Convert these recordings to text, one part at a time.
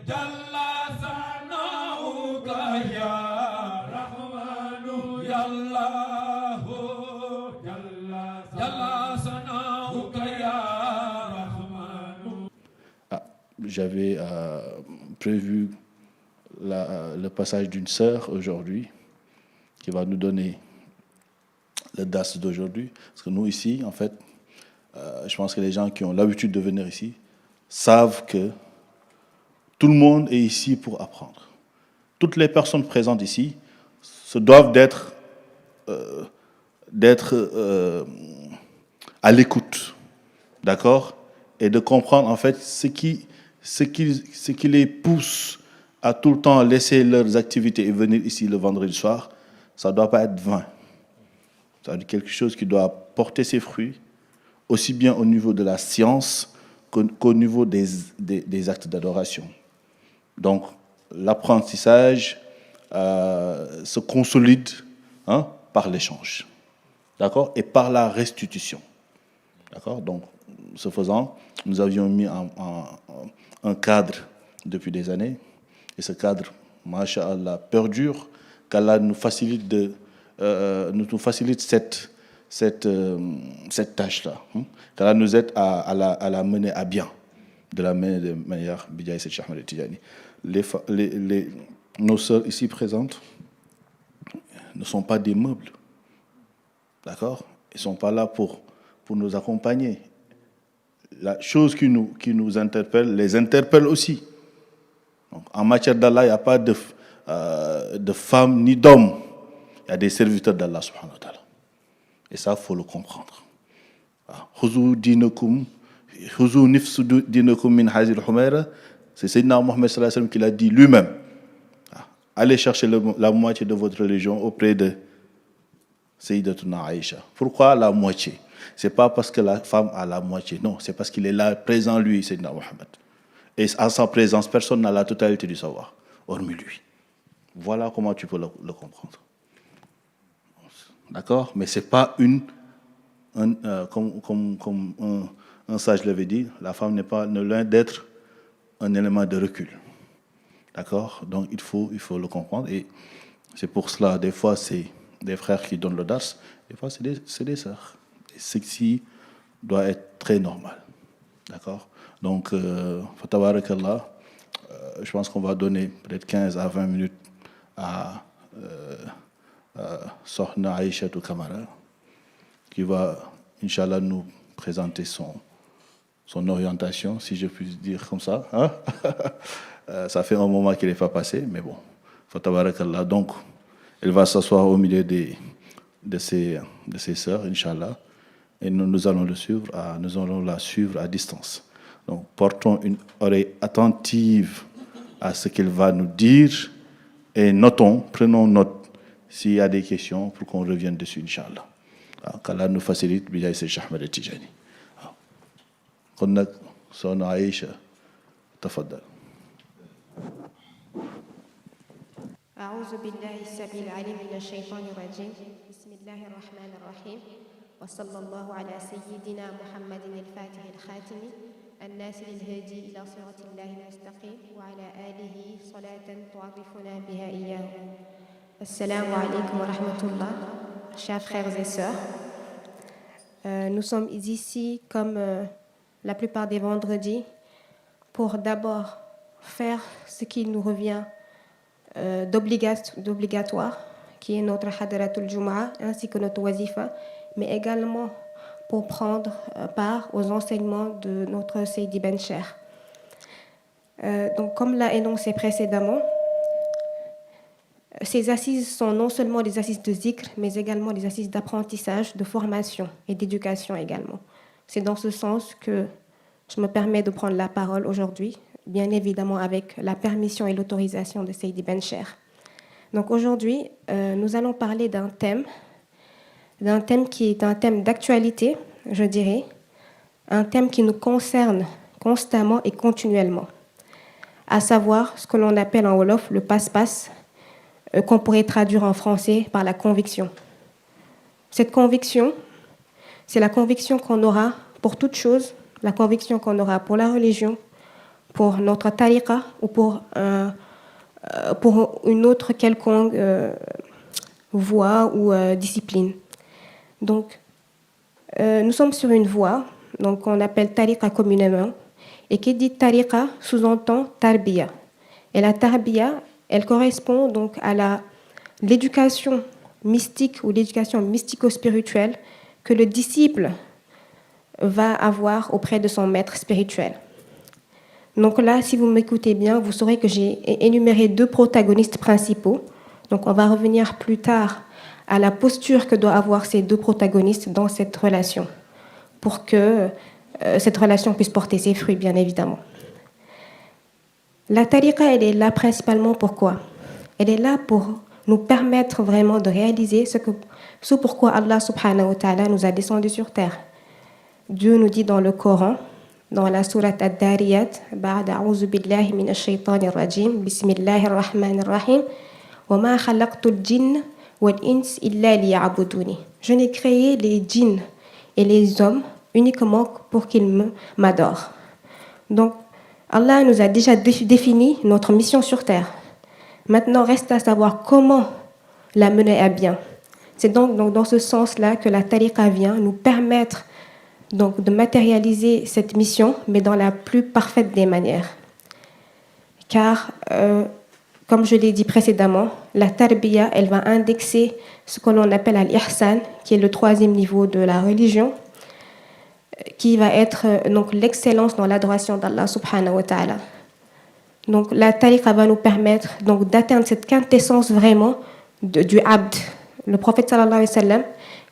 Jalla sanauka ya Rahmanu ya Allahu Jalla sanauka ya Rahmanu. J'avais prévu le passage d'une sœur aujourd'hui qui va nous donner le DAS d'aujourd'hui. Parce que nous ici, en fait, je pense que les gens qui ont l'habitude de venir ici savent que tout le monde est ici pour apprendre. Toutes les personnes présentes ici se doivent d'être à l'écoute, d'accord, et de comprendre en fait ce qui les pousse à tout le temps laisser leurs activités et venir ici le vendredi soir. Ça ne doit pas être vain. C'est quelque chose qui doit porter ses fruits, aussi bien au niveau de la science qu'au niveau des actes d'adoration. Donc, l'apprentissage se consolide par l'échange, d'accord, et par la restitution, d'accord. Donc, ce faisant, nous avions mis un cadre depuis des années, et ce cadre, masha'Allah, perdure, qu'Allah nous facilite cette tâche-là, qu'Allah nous aide à la mener à bien, de la manière Bijaï Cheikh Ahmed Tidjani. Nos sœurs ici présentes ne sont pas des meubles, d'accord? Ils ne sont pas là pour nous accompagner. La chose qui nous interpelle les interpelle aussi. Donc, en matière d'Allah, il n'y a pas de femmes ni d'hommes. Il y a des serviteurs d'Allah subhanahu wa ta'ala. Et ça, il faut le comprendre. Khuzou dinakum, khuzou nifsu dinakum min hazil humaira. C'est Sayyidina Mohammed sallallahu alayhi wa sallam qui l'a dit lui-même. Allez chercher la moitié de votre religion auprès de Sayyidatuna Aïcha. Pourquoi la moitié? Ce n'est pas parce que la femme a la moitié, non, c'est parce qu'il est là, présent lui, Sayyidina Mohammed. Et à sa présence, personne n'a la totalité du savoir, hormis lui. Voilà comment tu peux le comprendre. D'accord? Mais ce n'est pas comme un sage l'avait dit, la femme n'est pas loin d'être un élément de recul. D'accord? Donc il faut le comprendre. Et c'est pour cela, des fois, c'est des frères qui donnent le dars, des fois, c'est des sœurs. Et ceci doit être très normal. D'accord? Donc, Fatabarakallah, je pense qu'on va donner peut-être 15 à 20 minutes à Sohna Aïchatou Kamara, qui va, Inch'Allah, nous présenter son orientation, si je puis dire comme ça. Hein? Ça fait un moment qu'il n'est pas passé, mais bon, Fatabarakallah. Donc, elle va s'asseoir au milieu de ses sœurs, Inch'Allah, et nous allons la suivre à distance. Donc, portons une oreille attentive à ce qu'elle va nous dire et prenons note s'il y a des questions pour qu'on revienne dessus, Inch'Allah. Qu'Allah nous facilite, Bijaï Cheikh Ahmed Tidjani. kon nag soxna Aïcha tafaddal. أعوذ بالله السميع العليم من الشيطان الرجيم بسم الله الرحمن الرحيم وصلى الله على سيدنا محمد الفاتح الخاتم الناصر الهادي إلى صراط الله المستقيم وعلى آله صلاة تعرفنا بها إياه. السلام عليكم ورحمة الله. Chers frères et sœurs, nous sommes ici comme la plupart des vendredis pour d'abord faire ce qui nous revient d'obligatoire, qui est notre Hadaratul Jumu'ah ainsi que notre Wazifa, mais également pour prendre part aux enseignements de notre Seydi Ben Cheikh. Donc, comme l'a énoncé précédemment, ces assises sont non seulement des assises de zikr, mais également des assises d'apprentissage, de formation et d'éducation également. C'est dans ce sens que je me permets de prendre la parole aujourd'hui, bien évidemment avec la permission et l'autorisation de Seydi Ben Cheikh. Donc aujourd'hui, nous allons parler d'un thème qui est un thème d'actualité, je dirais, un thème qui nous concerne constamment et continuellement, à savoir ce que l'on appelle en Wolof le passe-passe, qu'on pourrait traduire en français par la conviction. Cette conviction, c'est la conviction qu'on aura pour toute chose, la conviction qu'on aura pour la religion, pour notre tariqa ou pour une autre quelconque voie ou discipline. Donc, nous sommes sur une voie, donc qu'on appelle tariqa communément, et qui dit tariqa sous-entend tarbiya. Et la tarbiya, elle correspond donc à l'éducation mystique ou l'éducation mystico-spirituelle que le disciple va avoir auprès de son maître spirituel. Donc là, si vous m'écoutez bien, vous saurez que j'ai énuméré 2 protagonistes principaux. Donc on va revenir plus tard à la posture que doivent avoir ces 2 protagonistes dans cette relation, pour que cette relation puisse porter ses fruits, bien évidemment. La tariqa, elle est là principalement pourquoi ? Elle est là pour nous permettre vraiment de réaliser ce pourquoi Allah subhanahu wa ta'ala nous a descendus sur terre. Dieu nous dit dans le Coran, dans la sourate Ad-Dariyat, Ba'da a'udhu billahi minash shaytanir rajim, bismillahir rahmanir rahim, wa ma khalaqtul jinna wal ins illa liya'buduni. Je n'ai créé les djinns et les hommes uniquement pour qu'ils m'adorent. Donc, Allah nous a déjà défini notre mission sur terre. Maintenant, reste à savoir comment la mener à bien. C'est donc dans ce sens-là que la tariqa vient nous permettre donc, de matérialiser cette mission, mais dans la plus parfaite des manières. Car, comme je l'ai dit précédemment, la tarbiya, elle va indexer ce que l'on appelle al-ihsan, qui est le 3e niveau de la religion, qui va être donc l'excellence dans l'adoration d'Allah subhanahu wa ta'ala. Donc la tariqa va nous permettre donc d'atteindre cette quintessence vraiment du abd. Le prophète sallallahu alayhi wa sallam,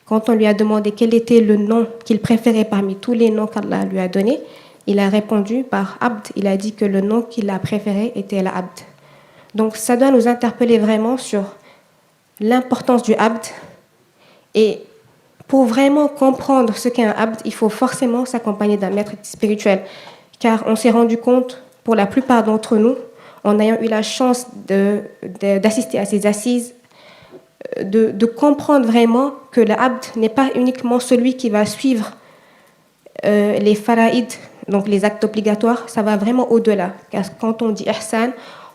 quand on lui a demandé quel était le nom qu'il préférait parmi tous les noms qu'Allah lui a donnés, il a répondu par abd. Il a dit que le nom qu'il a préféré était l'abd. Donc ça doit nous interpeller vraiment sur l'importance du abd. Et pour vraiment comprendre ce qu'est un abd, il faut forcément s'accompagner d'un maître spirituel. Car on s'est rendu compte, pour la plupart d'entre nous, en ayant eu la chance d'assister à ces assises, de comprendre vraiment que l'abd n'est pas uniquement celui qui va suivre les faraïd, donc les actes obligatoires, ça va vraiment au-delà. Car quand on dit ihsan,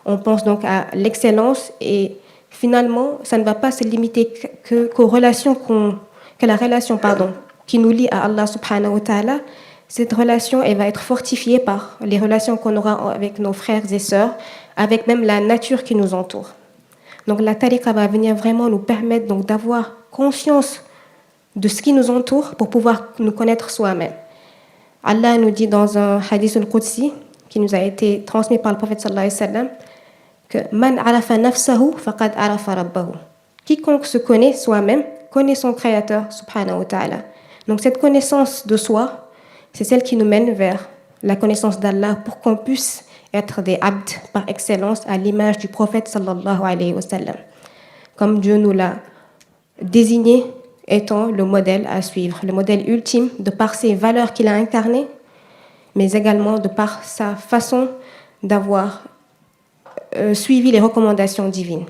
on pense donc à l'excellence et finalement, ça ne va pas se limiter qu'aux relations que la relation qui nous lie à Allah subhanahu wa ta'ala. Cette relation, elle va être fortifiée par les relations qu'on aura avec nos frères et sœurs, avec même la nature qui nous entoure. Donc la tariqa va venir vraiment nous permettre donc d'avoir conscience de ce qui nous entoure pour pouvoir nous connaître soi-même. Allah nous dit dans un hadith al-Qudsi qui nous a été transmis par le prophète sallallahu alayhi wa sallam que man arafa nafsahu faqad arafa rabbahu. Quiconque se connaît soi-même connaît son créateur subhanahu wa ta'ala. Donc cette connaissance de soi, c'est celle qui nous mène vers la connaissance d'Allah pour qu'on puisse être des abd par excellence à l'image du prophète sallallahu alayhi wa sallam. Comme Dieu nous l'a désigné étant le modèle à suivre, le modèle ultime de par ses valeurs qu'il a incarnées, mais également de par sa façon d'avoir suivi les recommandations divines.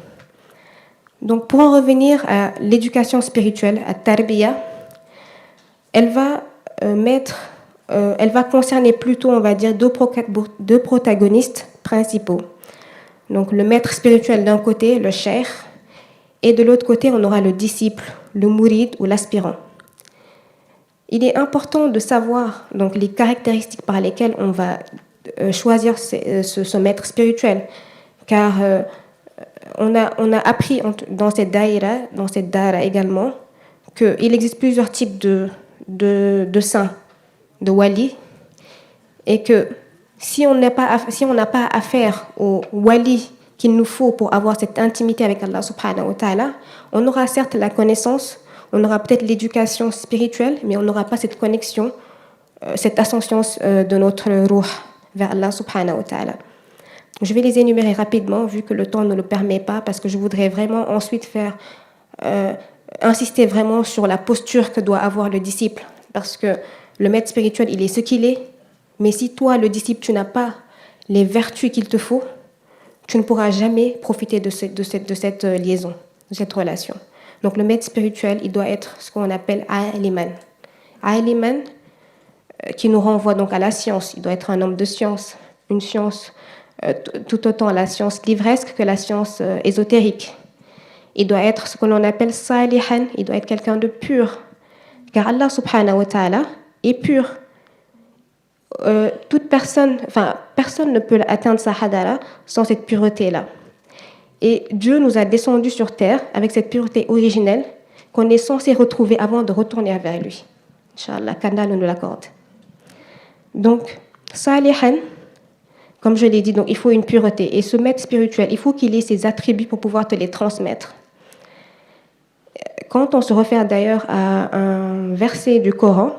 Donc pour en revenir à l'éducation spirituelle, à tarbiya, elle va concerner plutôt, on va dire, deux protagonistes principaux. Donc le maître spirituel d'un côté, le cheikh, et de l'autre côté, on aura le disciple, le mouride ou l'aspirant. Il est important de savoir donc, les caractéristiques par lesquelles on va choisir ce maître spirituel, car on a appris dans cette daïra également, qu'il existe plusieurs types de saints, de wali, et que si on n'a pas affaire au wali qu'il nous faut pour avoir cette intimité avec Allah subhanahu wa ta'ala, on aura certes la connaissance, on aura peut-être l'éducation spirituelle, mais on n'aura pas cette connexion, cette ascension de notre ruh vers Allah subhanahu wa ta'ala. Je vais les énumérer rapidement, vu que le temps ne le permet pas, parce que je voudrais vraiment ensuite insister vraiment sur la posture que doit avoir le disciple, parce que le maître spirituel, il est ce qu'il est, mais si toi, le disciple, tu n'as pas les vertus qu'il te faut, tu ne pourras jamais profiter de cette liaison, de cette relation. Donc le maître spirituel, il doit être ce qu'on appelle aliman. Aliman, qui nous renvoie donc à la science. Il doit être un homme de science. une science, tout autant la science livresque que la science ésotérique. Il doit être ce que l'on appelle salihan, il doit être quelqu'un de pur. Car Allah subhanahu wa ta'ala est pur. Personne ne peut atteindre sa hadara sans cette pureté-là. Et Dieu nous a descendus sur terre avec cette pureté originelle qu'on est censé retrouver avant de retourner vers lui. Inch'Allah, qu'Allah nous l'accorde. Donc, salihan, comme je l'ai dit, donc il faut une pureté. Et ce maître spirituel, il faut qu'il ait ses attributs pour pouvoir te les transmettre. Quand on se réfère d'ailleurs à un verset du Coran,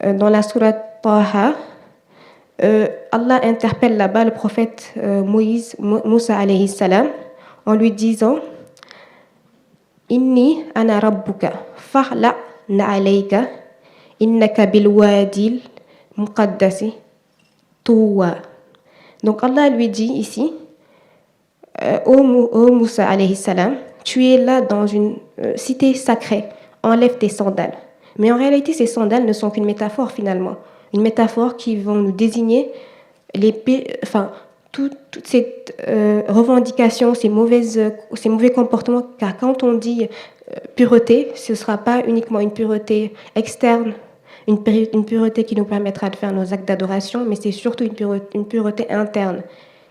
dans la sourate Taha, Allah interpelle là-bas le prophète Moussa alayhi salam en lui disant Inni ana rabbuka fa'la na'alayka innaka bil wadil muqaddasi tuwa. Donc Allah lui dit ici ô Moussa alayhi salam, tu es là dans une cité sacrée, enlève tes sandales. Mais en réalité, ces sandales ne sont qu'une métaphore finalement. Une métaphore qui vont nous désigner toute cette revendication, ces mauvais comportements. Car quand on dit pureté, ce ne sera pas uniquement une pureté externe, une pureté qui nous permettra de faire nos actes d'adoration, mais c'est surtout une pureté interne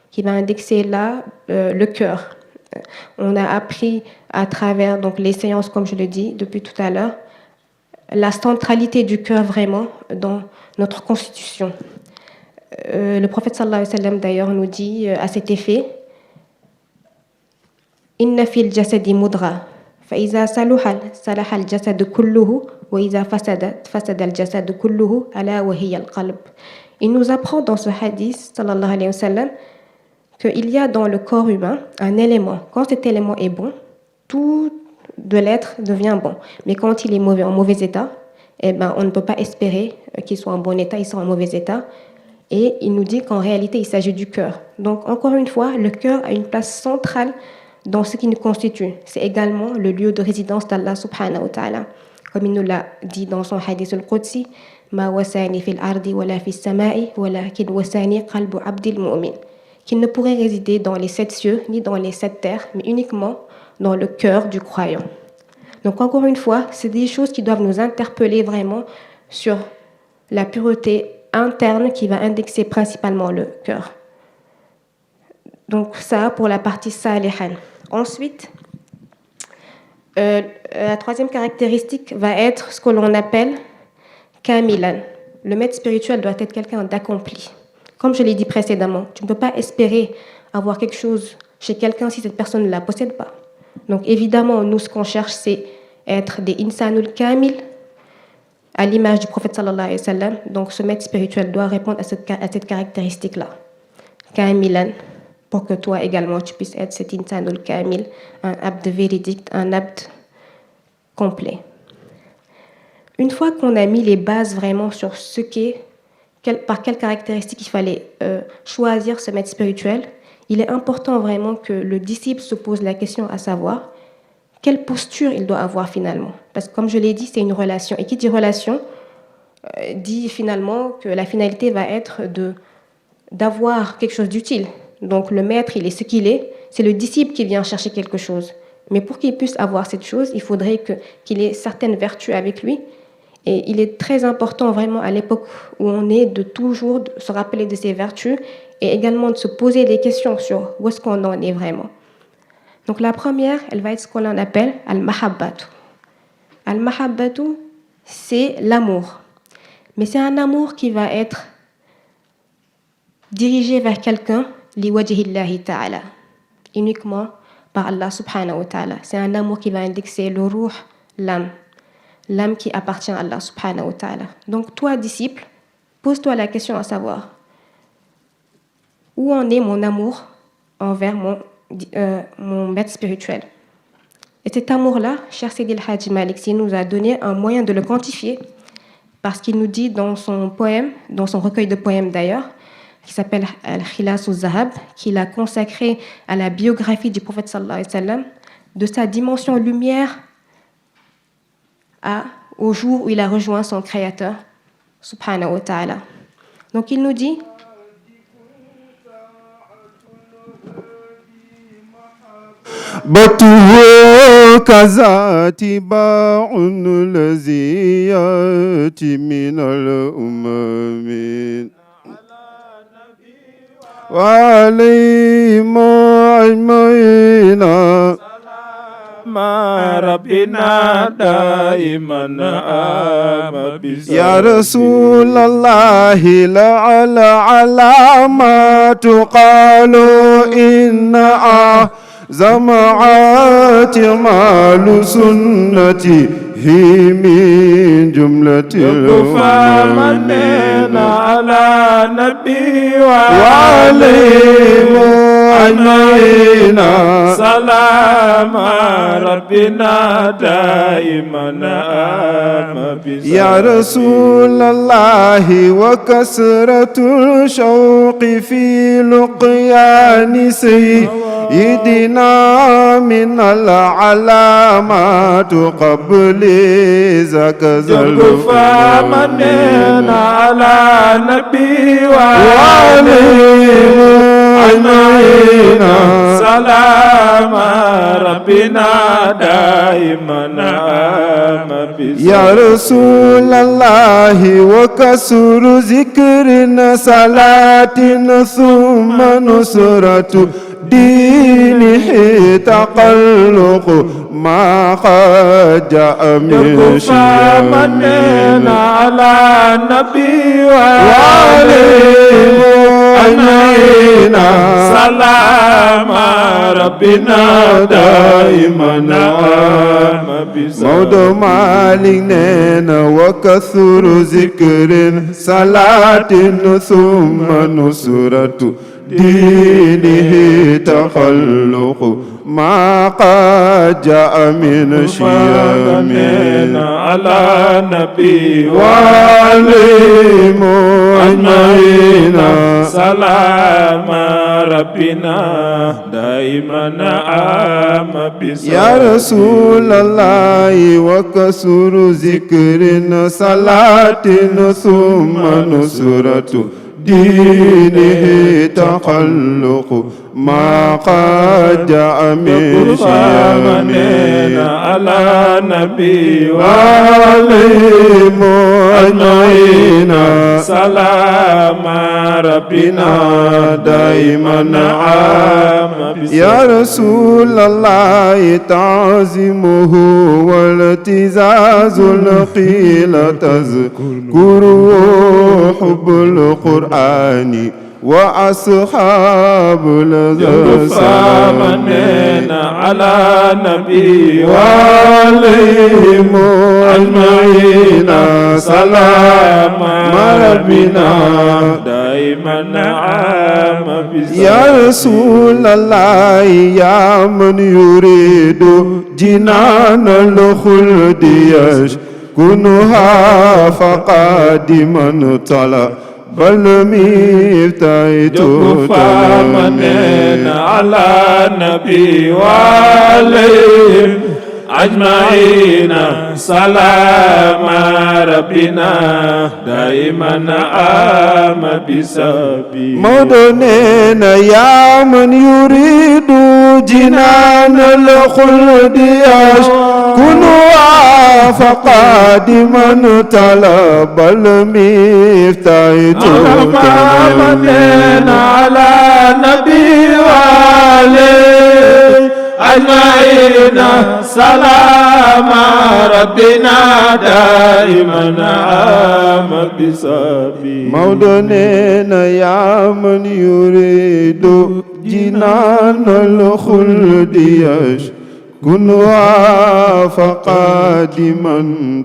qui va indexer là le cœur. On a appris à travers donc, les séances, comme je le dis depuis tout à l'heure, la centralité du cœur vraiment dans notre constitution. Le prophète sallallahu alayhi wa sallam d'ailleurs nous dit à cet effet Inna fil jasadi mudra fa iza salaha al jasad kulluhu wa iza fasada al jasad kulluhu ala wa hiya al qalb. Il nous apprend dans ce hadith sallallahu alayhi wa sallam qu'il y a dans le corps humain un élément. Quand cet élément est bon, tout de l'être devient bon. Mais quand il est mauvais, en mauvais état, on ne peut pas espérer qu'il soit en bon état, il sera en mauvais état. Et il nous dit qu'en réalité, il s'agit du cœur. Donc, encore une fois, le cœur a une place centrale dans ce qui nous constitue. C'est également le lieu de résidence d'Allah subhanahu wa ta'ala. Comme il nous l'a dit dans son hadith al-Qudsi, « Ma wasani fil ardi wala fis sama'i walakin wasani qalbu abdil mu'min » qu'il ne pourrait résider dans les 7 cieux ni dans les 7 terres, mais uniquement dans le cœur du croyant. Donc encore une fois, c'est des choses qui doivent nous interpeller vraiment sur la pureté interne qui va indexer principalement le cœur. Donc ça pour la partie salihan. Ensuite, la troisième caractéristique va être ce que l'on appelle kamilan. Le maître spirituel doit être quelqu'un d'accompli. Comme je l'ai dit précédemment, tu ne peux pas espérer avoir quelque chose chez quelqu'un si cette personne ne la possède pas. Donc évidemment, nous, ce qu'on cherche, c'est être des insanul kamil, à l'image du prophète sallallahu alayhi wa sallam. Donc ce maître spirituel doit répondre à cette caractéristique-là. Kamilan, pour que toi également, tu puisses être cet insanul kamil, un abd véridique, un abd complet. Une fois qu'on a mis les bases vraiment sur ce qu'est par quelles caractéristiques il fallait choisir ce maître spirituel, il est important vraiment que le disciple se pose la question à savoir quelle posture il doit avoir finalement. Parce que comme je l'ai dit, c'est une relation. Et qui dit relation dit finalement que la finalité va être d'avoir quelque chose d'utile. Donc le maître, il est ce qu'il est. C'est le disciple qui vient chercher quelque chose. Mais pour qu'il puisse avoir cette chose, il faudrait qu'il ait certaines vertus avec lui. Et il est très important vraiment à l'époque où on est de toujours se rappeler de ses vertus et également de se poser des questions sur où est-ce qu'on en est vraiment. Donc la première, elle va être ce qu'on appelle al-mahabbatu. Al-mahabbatu, c'est l'amour. Mais c'est un amour qui va être dirigé vers quelqu'un, li wajhillahi ta'ala, uniquement par Allah subhanahu wa ta'ala. C'est un amour qui va indexer le ruh, l'âme qui appartient à Allah subhanahu wa ta'ala. Donc toi, disciple, pose-toi la question à savoir où en est mon amour envers mon maître spirituel. Et cet amour-là, cher Sidi El-Hadji Malick Sy nous a donné un moyen de le quantifier parce qu'il nous dit dans son poème, dans son recueil de poèmes d'ailleurs, qui s'appelle Al-Khilas al-Zahab, qu'il a consacré à la biographie du prophète sallallahu alayhi wa sallam, de sa dimension lumière au jour où il a rejoint son créateur, subhanahu wa ta'ala. Donc il nous dit بطه كذا تباع الذي يأتي من الأمم وعليهم أجمعين ما ربنا دائما يا رسول الله لعل علامات قالوا إن أعظمات مال سنتي هي من جملة الأمم على نبي وعليهم أجمعين سلام ربنا دائما يا رسول الله وكسرة الشوق في لقيان سيدنا من العلامات قبل ذاك زلفا من على نبي وعليهم أجمعين سلام ربنا دائما يا رسول الله وكسر ذكر صلاة ثم نصرة دينه تقلق ما قد جاء من شيء على النبي وعليهم أجمعين سلام ربنا دائما موضوع مالك نينا وكثر ذكر صلاة ثم نصرة دينه تخلق ما قد جاء من شيم على النبي وعليهم أجمعين سلام ربنا دائما يا رسول الله وكسر ذكر صلاة ثم نصرة دينه تخلق ما قد جاء من شيم على النبي وعليهم أجمعين سلام ربنا دائما يا رسول الله تعظمه والتزاز القيل تذكره حب القرآن وأصحاب الزمان على النبي وعليهم أجمعين سلام ربنا دائما يا رسول الله يا من يريد جنان الخلد يسكنها فقادما طلب بل مفتاحت من على النبي وعليهم أجمعين سلام ربنا دائما بسبي مدنين يا من يريد جنان الخلد يسكنها فقادما طلب المفتاح من على النبي وعليه أجمعين سلام ربنا دائما بسبي مودنين يا من يريد جنان الخلد يسكنها فقادما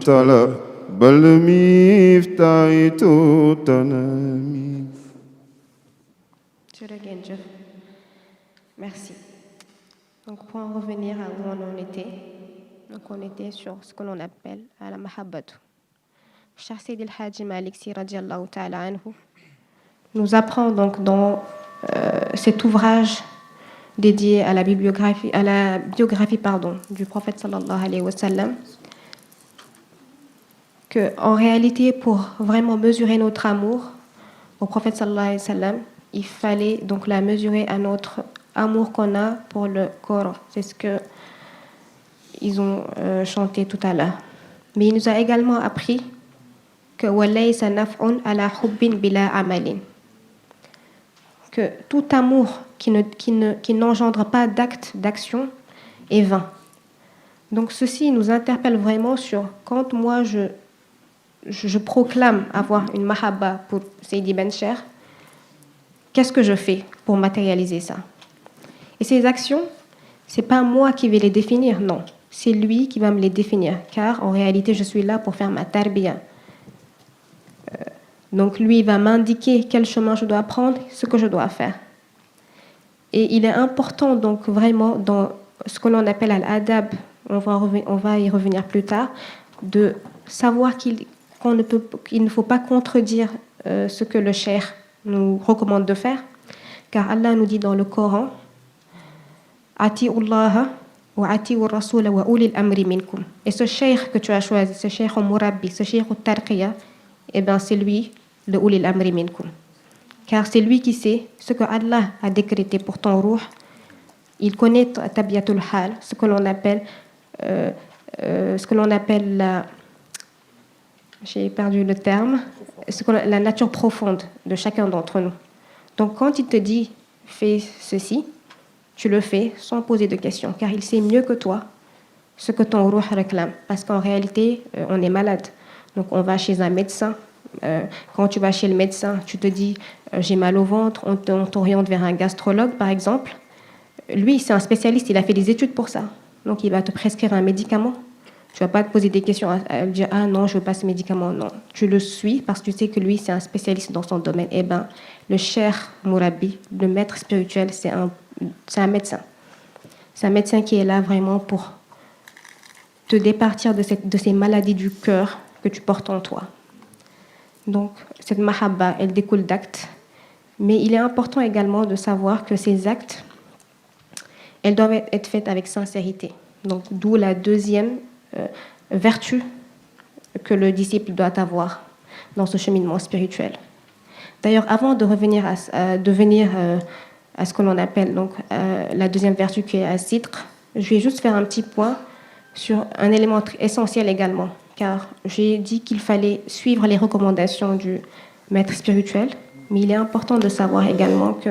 طلب المفتاح تنامي. Merci. Donc pour en revenir à où on en était, donc on était sur ce que l'on appelle à la mahabbatu. Cheikh Seydi El Hadji Malick Sy radiallahu ta'ala anhu nous apprend donc dans cet ouvrage dédié à la biographie du prophète sallallahu alayhi wa sallam, que en réalité pour vraiment mesurer notre amour au prophète sallallahu alayhi wa sallam, il fallait donc la mesurer à notre amour qu'on a pour le Coran. C'est ce que ils ont chanté tout à l'heure. Mais il nous a également appris que walaysa naf'un ala hubbin bila amalin, que tout amour qui n'engendre pas d'acte, d'action est vain. Donc ceci nous interpelle vraiment sur quand moi je proclame avoir une mahabba pour Seydi Ben Cher, qu'est-ce que je fais pour matérialiser ça? Et ces actions, c'est pas moi qui vais les définir, non. C'est lui qui va me les définir, car en réalité, je suis là pour faire ma tarbiya. Donc lui, il va m'indiquer quel chemin je dois prendre, ce que je dois faire. Et il est important, donc vraiment, dans ce que l'on appelle al-adab, on va y revenir plus tard, de savoir qu'il ne faut pas contredire ce que le cheikh nous recommande de faire, car Allah nous dit dans le Coran, Ati'ullaha wa ati'ur rasula wa ulil amri minkum. Et ce cheikh que tu as choisi, ce cheikh Murabbi, ce cheikh Tarqiya, eh bien c'est lui, le ulil amri minkum. Car c'est lui qui sait ce que Allah a décrété pour ton ruh. Il connaît tabiatul hal, ce que l'on appelle j'ai perdu le terme, la nature profonde de chacun d'entre nous. Donc quand il te dit fais ceci, tu le fais sans poser de questions, car il sait mieux que toi ce que ton ruh réclame. Parce qu'en réalité, on est malade. Donc on va chez un médecin. Quand tu vas chez le médecin, tu te dis j'ai mal au ventre, on t'oriente vers un gastrologue par exemple. Lui, c'est un spécialiste, il a fait des études pour ça. Donc il va te prescrire un médicament. Tu ne vas pas te poser des questions à lui dire ah non, je ne veux pas ce médicament. Non, tu le suis parce que tu sais que lui, c'est un spécialiste dans son domaine. Eh bien, le cheikh Murabbi, le maître spirituel, c'est un médecin. C'est un médecin qui est là vraiment pour te départir de ces maladies du cœur que tu portes en toi. Donc, cette mahabba, elle découle d'actes. Mais il est important également de savoir que ces actes, elles doivent être faites avec sincérité. Donc, d'où la deuxième vertu que le disciple doit avoir dans ce cheminement spirituel. D'ailleurs, avant de revenir à ce que l'on appelle donc, la deuxième vertu qui est as-sidq, je vais juste faire un petit point sur un élément essentiel également, car j'ai dit qu'il fallait suivre les recommandations du maître spirituel, mais il est important de savoir également que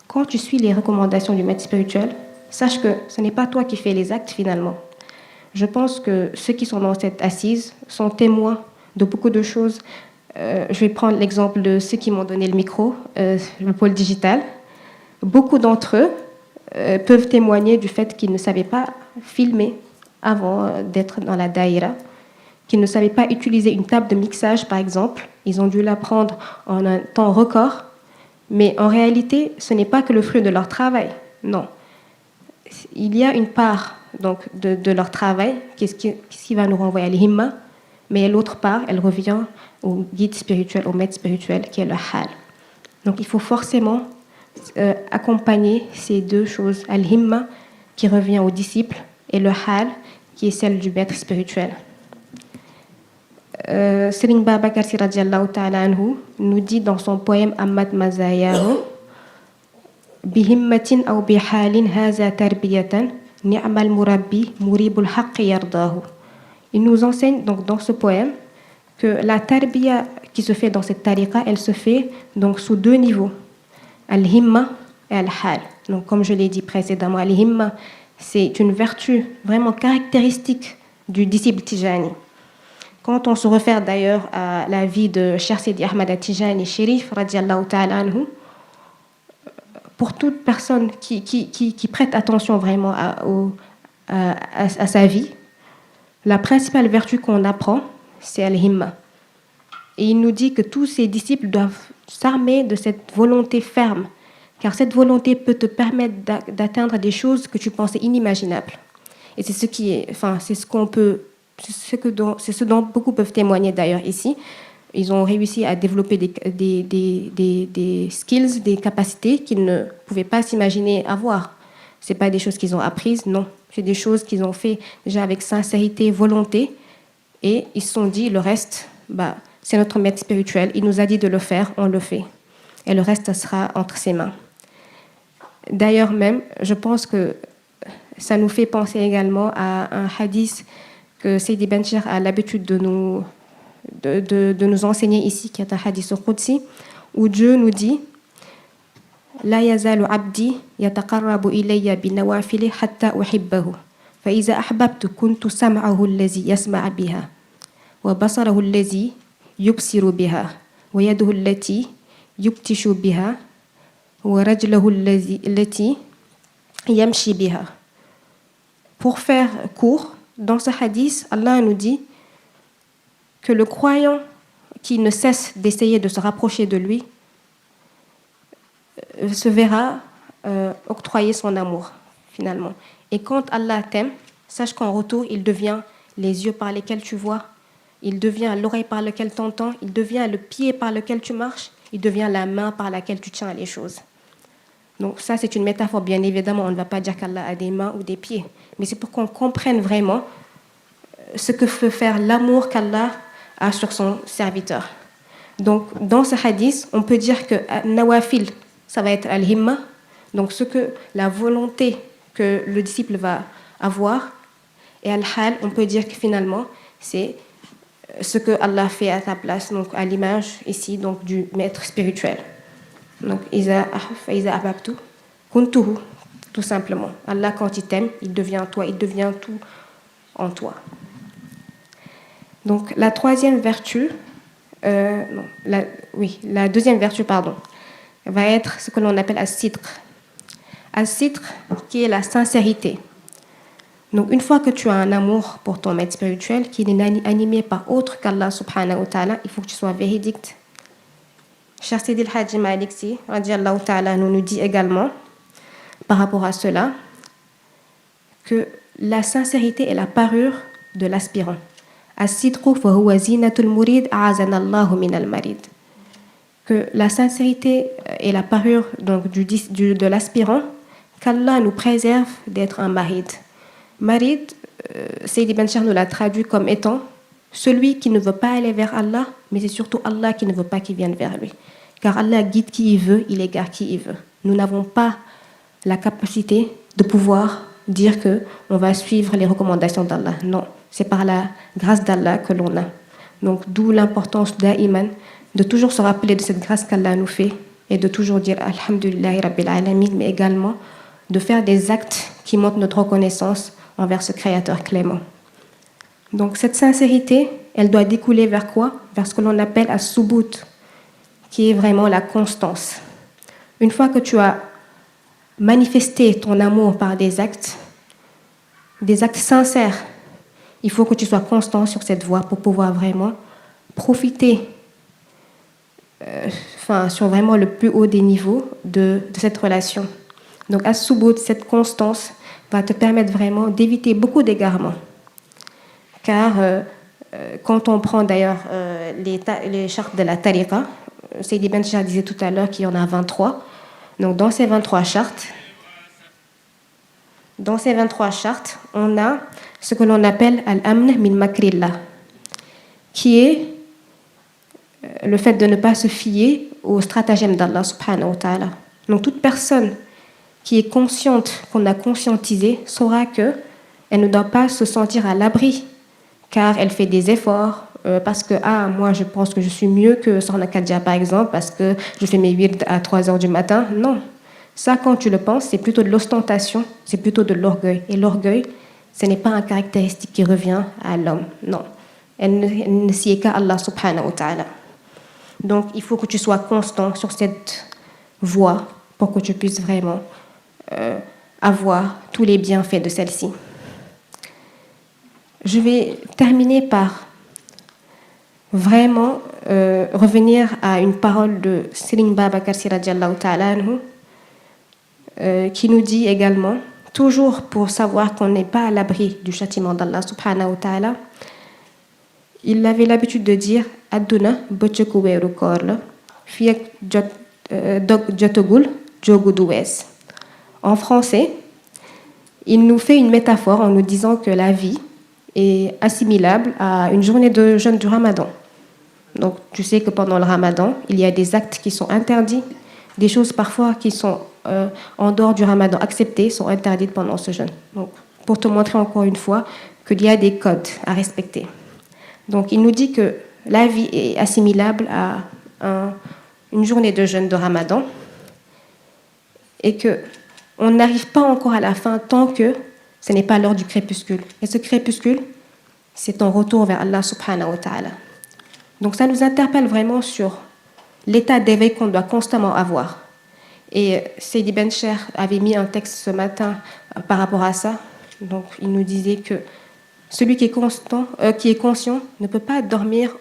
quand tu suis les recommandations du maître spirituel, sache que ce n'est pas toi qui fais les actes finalement. Je pense que ceux qui sont dans cette assise sont témoins de beaucoup de choses. Je vais prendre l'exemple de ceux qui m'ont donné le micro, le pôle digital. Beaucoup d'entre eux peuvent témoigner du fait qu'ils ne savaient pas filmer avant d'être dans la daïra, qu'ils ne savaient pas utiliser une table de mixage, par exemple. Ils ont dû l'apprendre en un temps record. Mais en réalité, ce n'est pas que le fruit de leur travail. Non. Il y a une part donc, de leur travail qui va nous renvoyer à l'himma, mais l'autre part, elle revient au guide spirituel, au maître spirituel, qui est le hal. Donc il faut forcément accompagner ces deux choses, al-himma, qui revient au disciple, et le hal, qui est celle du maître spirituel. Serigne Babacar Sy radiallahu ta'ala anhu nous dit dans son poème Amat Mazayahu Bihimmatin aw bihalin haza tarbiyatan ni'mal murabbi muribul haqqi yardahu. Il nous enseigne donc dans ce poème que la tarbiya qui se fait dans cette tariqa, elle se fait donc sous deux niveaux, al-himma et al-hal. Donc comme je l'ai dit précédemment, al-himma, c'est une vertu vraiment caractéristique du disciple Tijani. Quand on se réfère d'ailleurs à la vie de Cheikh Sidi Ahmad Tijani Chérif radiallahu ta'ala anhu, pour toute personne qui prête attention vraiment à sa vie, la principale vertu qu'on apprend, c'est al-himma. Et il nous dit que tous ses disciples doivent s'armer de cette volonté ferme, car cette volonté peut te permettre d'atteindre des choses que tu pensais inimaginables. Et c'est ce dont beaucoup peuvent témoigner d'ailleurs ici. Ils ont réussi à développer des skills, des capacités qu'ils ne pouvaient pas s'imaginer avoir. Ce n'est pas des choses qu'ils ont apprises, non. C'est des choses qu'ils ont fait déjà avec sincérité, volonté. Et ils se sont dit, le reste, c'est notre maître spirituel. Il nous a dit de le faire, on le fait. Et le reste, ça sera entre ses mains. D'ailleurs même, je pense que ça nous fait penser également à un hadith que Seydi Benchir a l'habitude de nous enseigner ici, qui est un hadith au Qudsi, où Dieu nous dit La yazalu abdi yataqarrabu ilayya binawafili hatta uhibbahu. Fa iza ahbabtu kuntu sam'ahu allazi yasma' biha wa basarahu allazi yubsiru biha wa yaduhu allati yubtishu biha wa rajlahu allati yamshi biha. Pour faire court, dans ce hadith, Allah nous dit que le croyant qui ne cesse d'essayer de se rapprocher de lui se verra octroyer son amour, finalement. Et quand Allah t'aime, sache qu'en retour, il devient les yeux par lesquels tu vois, il devient l'oreille par laquelle tu entends, il devient le pied par lequel tu marches, il devient la main par laquelle tu tiens les choses. Donc ça, c'est une métaphore, bien évidemment. On ne va pas dire qu'Allah a des mains ou des pieds, mais c'est pour qu'on comprenne vraiment ce que peut faire l'amour qu'Allah a sur son serviteur. Donc, dans ce hadith, on peut dire que nawafil, ça va être al-himma, donc la volonté que le disciple va avoir, et al-hal, on peut dire que finalement, c'est ce que Allah fait à ta place, donc à l'image ici donc du maître spirituel. Donc, iza ahbabtu kuntuhu, tout simplement. Allah, quand il t'aime, il devient toi, il devient tout en toi. Donc, la deuxième vertu, va être ce que l'on appelle as-sidq. As-sidq, qui est la sincérité. Donc, une fois que tu as un amour pour ton maître spirituel, qui n'est animé par autre qu'Allah subhanahu wa ta'ala, il faut que tu sois véridique. Cheikh Sidi El-Hadji Malick Sy, radiallahu ta'ala, nous dit également, par rapport à cela, que la sincérité est la parure de l'aspirant. As-sidqu fa huwa zinatul murid a'azana Allahu min al-marid. Que la sincérité est la parure donc de l'aspirant, qu'Allah nous préserve d'être un marid. Marid, Seydi Benchir nous l'a traduit comme étant celui qui ne veut pas aller vers Allah, mais c'est surtout Allah qui ne veut pas qu'il vienne vers lui. Car Allah guide qui il veut, il égare qui il veut. Nous n'avons pas la capacité de pouvoir dire qu'on va suivre les recommandations d'Allah. Non, c'est par la grâce d'Allah que l'on a. Donc d'où l'importance d'aïman, de toujours se rappeler de cette grâce qu'Allah nous fait et de toujours dire Alhamdulillahi Rabbil Alamin, mais également de faire des actes qui montrent notre reconnaissance envers ce Créateur clément. Donc cette sincérité, elle doit découler vers quoi? Vers ce que l'on appelle as-subut, qui est vraiment la constance. Une fois que tu as manifesté ton amour par des actes sincères, il faut que tu sois constant sur cette voie pour pouvoir vraiment profiter sur vraiment le plus haut des niveaux de cette relation. Donc as-subut, cette constance, va te permettre vraiment d'éviter beaucoup d'égarements. Car quand on prend d'ailleurs les chartes de la tariqa, Seydi Benchir disait tout à l'heure qu'il y en a 23. Donc dans ces 23 chartes, on a ce que l'on appelle al-amn min makrillah, qui est le fait de ne pas se fier au stratagème d'Allah subhanahu wa ta'ala. Donc toute personne qui est consciente, qu'on a conscientisé, saura qu'elle ne doit pas se sentir à l'abri, car elle fait des efforts, parce que moi je pense que je suis mieux que Sokhna Kadja par exemple, parce que je fais mes wird à 3h du matin. Non, ça quand tu le penses, c'est plutôt de l'ostentation, c'est plutôt de l'orgueil. Et l'orgueil, ce n'est pas une caractéristique qui revient à l'homme, non. Elle ne s'y est qu'à Allah subhanahu wa ta'ala. Donc il faut que tu sois constant sur cette voie pour que tu puisses vraiment avoir tous les bienfaits de celle-ci. Je vais terminer par vraiment revenir à une parole de Serigne Babacar Sy radiallahu ta'ala anhu, qui nous dit également, toujours pour savoir qu'on n'est pas à l'abri du châtiment d'Allah subhanahu wa ta'ala, il avait l'habitude de dire Adduna bëccëgu weeru koor la fii ak jotagul jógu du wees. En français, il nous fait une métaphore en nous disant que la vie est assimilable à une journée de jeûne du Ramadan. Donc, tu sais que pendant le Ramadan, il y a des actes qui sont interdits, des choses parfois qui sont en dehors du ramadan acceptées sont interdites pendant ce jeûne. Donc, pour te montrer encore une fois qu'il y a des codes à respecter. Donc, il nous dit que la vie est assimilable à une journée de jeûne de ramadan et qu'on n'arrive pas encore à la fin tant que ce n'est pas l'heure du crépuscule. Et ce crépuscule, c'est ton retour vers Allah subhanahu wa ta'ala. Donc ça nous interpelle vraiment sur l'état d'éveil qu'on doit constamment avoir. Et Seydi Ben Cher avait mis un texte ce matin par rapport à ça. Donc il nous disait que celui qui est conscient ne peut pas dormir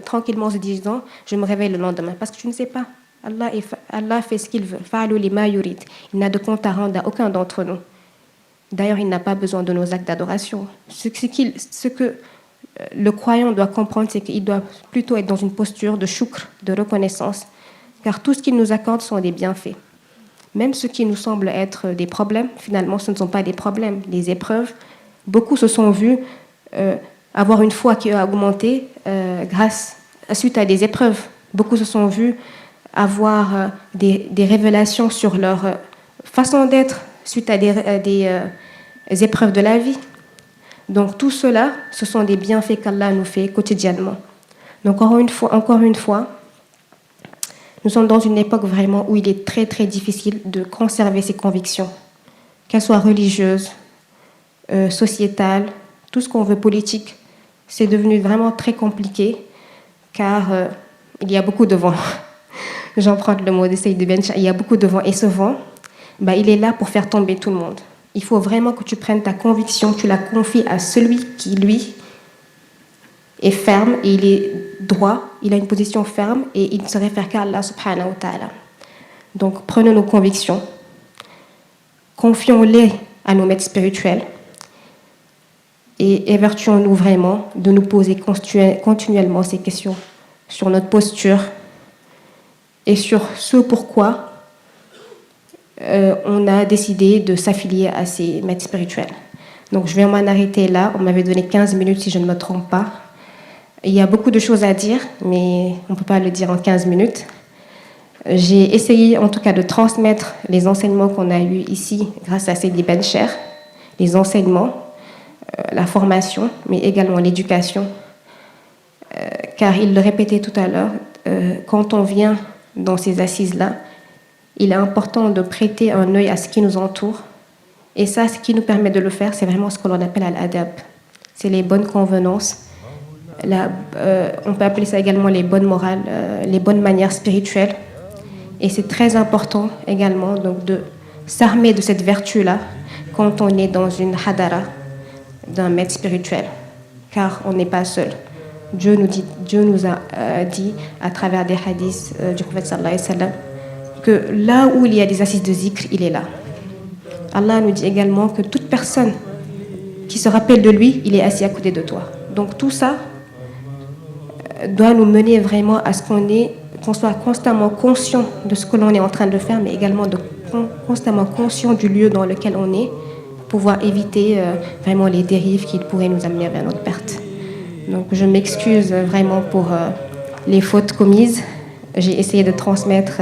tranquillement en se disant « je me réveille le lendemain » parce que tu ne sais pas. Allah fait ce qu'il veut. Fa'alu lima yurid. Il n'a de compte à rendre à aucun d'entre nous. D'ailleurs, il n'a pas besoin de nos actes d'adoration. Ce que le croyant doit comprendre, c'est qu'il doit plutôt être dans une posture de shukr, de reconnaissance, car tout ce qu'il nous accorde sont des bienfaits. Même ce qui nous semble être des problèmes, finalement, ce ne sont pas des problèmes. Les épreuves, beaucoup se sont vus avoir une foi qui a augmenté suite à des épreuves. Beaucoup se sont vus avoir des révélations sur leur façon d'être suite à des épreuves de la vie. Donc tout cela, ce sont des bienfaits qu'Allah nous fait quotidiennement. Donc encore une fois, nous sommes dans une époque vraiment où il est très très difficile de conserver ses convictions, qu'elles soient religieuses, sociétales, tout ce qu'on veut politique. C'est devenu vraiment très compliqué car il y a beaucoup de vent. J'emprunte le mot de Seydi Ben Cher, il y a beaucoup de vent et ce vent, il est là pour faire tomber tout le monde. Il faut vraiment que tu prennes ta conviction, tu la confies à celui qui, lui, est ferme et il est droit, il a une position ferme et il ne se réfère qu'à Allah subhanahu wa ta'ala. Donc prenons nos convictions, confions-les à nos maîtres spirituels et évertuons-nous vraiment de nous poser continuellement ces questions sur notre posture et sur ce pourquoi on a décidé de s'affilier à ces maîtres spirituels. Donc je vais m'en arrêter là. On m'avait donné 15 minutes si je ne me trompe pas. Il y a beaucoup de choses à dire, mais on ne peut pas le dire en 15 minutes. J'ai essayé en tout cas de transmettre les enseignements qu'on a eus ici grâce à Seydi Ben Cher, les enseignements, la formation, mais également l'éducation. Car il le répétait tout à l'heure, quand on vient dans ces assises-là, il est important de prêter un œil à ce qui nous entoure. Et ça, ce qui nous permet de le faire, c'est vraiment ce que l'on appelle al-adab. C'est les bonnes convenances. On peut appeler ça également les bonnes morales, les bonnes manières spirituelles. Et c'est très important également donc, de s'armer de cette vertu-là quand on est dans une hadara d'un maître spirituel. Car on n'est pas seul. Dieu nous a dit à travers des hadiths du prophète sallallahu alayhi wa sallam que là où il y a des assises de zikr, il est là. Allah nous dit également que toute personne qui se rappelle de lui, il est assis à côté de toi. Donc tout ça doit nous mener vraiment à ce qu'on soit constamment conscient de ce que l'on est en train de faire, mais également constamment conscient du lieu dans lequel on est, pour pouvoir éviter vraiment les dérives qui pourraient nous amener vers notre perte. Donc je m'excuse vraiment pour les fautes commises. J'ai essayé de transmettre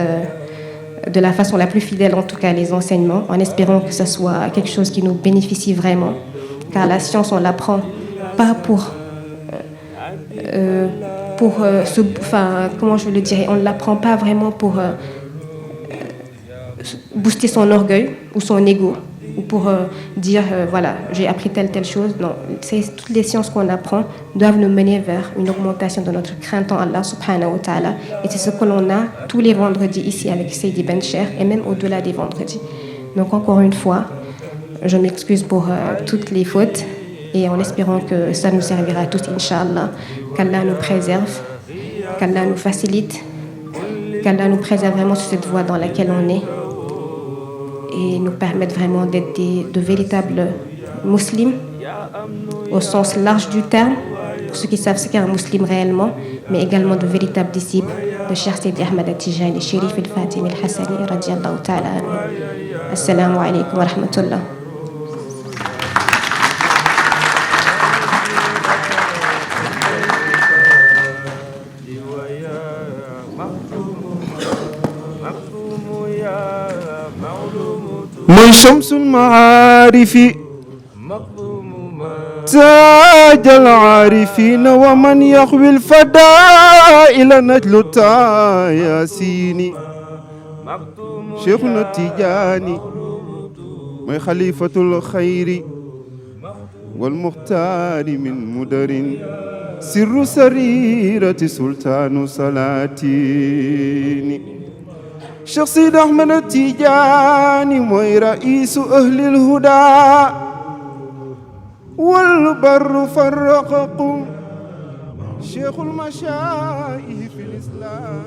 de la façon la plus fidèle, en tout cas, les enseignements, en espérant que ce soit quelque chose qui nous bénéficie vraiment. Car la science, on l'apprend pas comment je le dirais, on ne l'apprend pas vraiment pour booster son orgueil ou son ego, ou pour dire, voilà, j'ai appris telle chose. Non, toutes les sciences qu'on apprend doivent nous mener vers une augmentation de notre crainte en Allah subhanahu wa ta'ala. Et c'est ce que l'on a tous les vendredis ici avec Seydi Ben Cher, et même au-delà des vendredis. Donc encore une fois, je m'excuse pour toutes les fautes, et en espérant que ça nous servira à tous, Inch'Allah, qu'Allah nous préserve, qu'Allah nous facilite, qu'Allah nous préserve vraiment sur cette voie dans laquelle on est, et nous permettre vraiment d'être de véritables musulmans au sens large du terme, pour ceux qui savent ce qu'est un musulman réellement, mais également de véritables disciples de Cheikh Seydi Ahmad At-Tijani, Chérif Al-Fatimi Al-Hassani, radiyallahu ta'ala anhu. Assalamu alaikum wa rahmatullah. شمس المعارف تاج العارفين ومن يخوي الفضائل نجل ياسين شيخنا التجاني ما خليفة الخير والمختار من مدر سر سريرة سلطان سلاطين شيخ سيد أحمد التجاني موي رئيس أهل الهدى والبر فرقكم شيخ المشايخ في الإسلام